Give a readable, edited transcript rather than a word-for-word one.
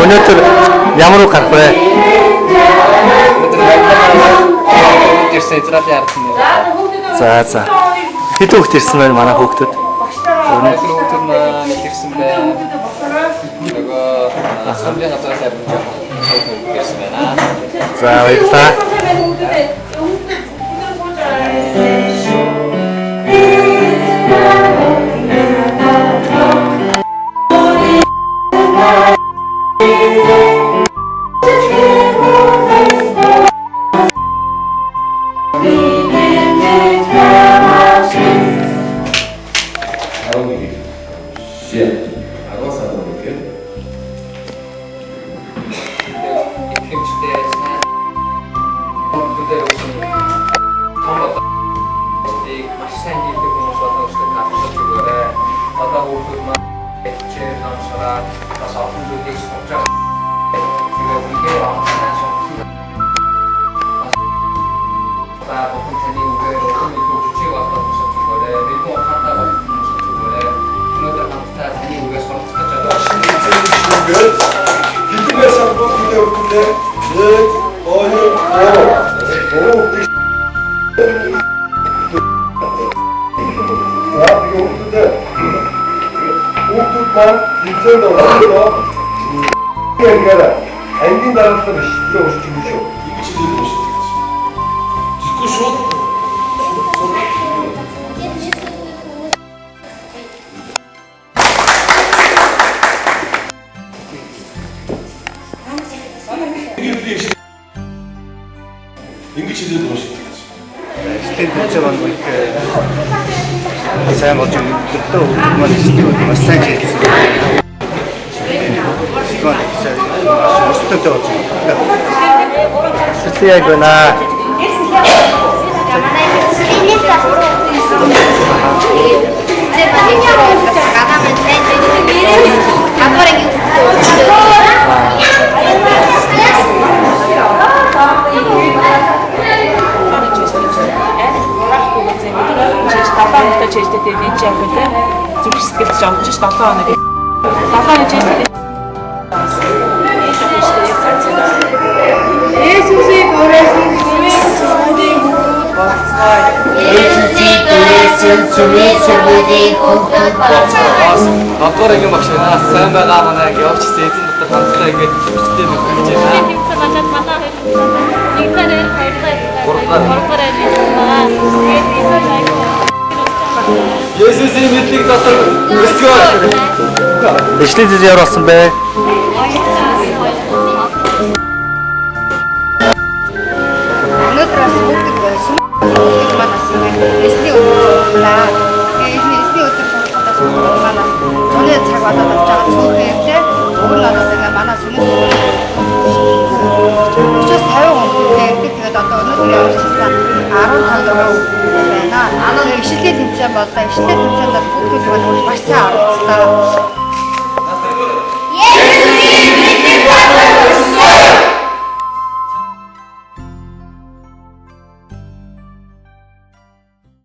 өнөөдөр ямар уу гарах вэ? Ирсэн Израилийн ард нь. За. Хэдэн хүүхэд ирсэн байна манай хүүхдүүд? Өнөөдөр хүүхдүүд маань ирсэн байна. Нөгөө асамблея газраас ирсэн байна. За баярлалаа. Ангийн дараалал шийдээ өсч юм шүү. Ингэж хэлээд байна шүү. Тэгэхгүй шууд ингэж хэлээд байна шүү. Стенд хэлж байгаа нэг сайн болж өгдөө хүмүүс стенд маш сайн хийсэн. Өстөд болж байна. Яг байна. Доктор ингэ багш байна. Сайн байгаа манай явж ирсэн эзэн дотор хамтдаа ингэ бичтэй байх гэж байна. Тэмцээн болоод манай нэг тараар хоёрдугаар тэгээд ийсэл айгүй. Есүсийн мэдлэг дотор өсгөө. Бичлэг зэвэр болсон бэ? Өнөөдрөөс бүгд байсан. Манаас эсний өдрөө. Эсний өдрөө манаас зуны цаг болоод авч байгаа цөөхөйтэй өөрөөр хэлбэл манаас өмнө 50 хүнтэй тэгээд одоо өнөөдөр явуулсан 15 байна. Ишлэлээ тэмцээн боллоо. Ишлэлээ тэмцээнд бүгд маш сайн оролцлоо.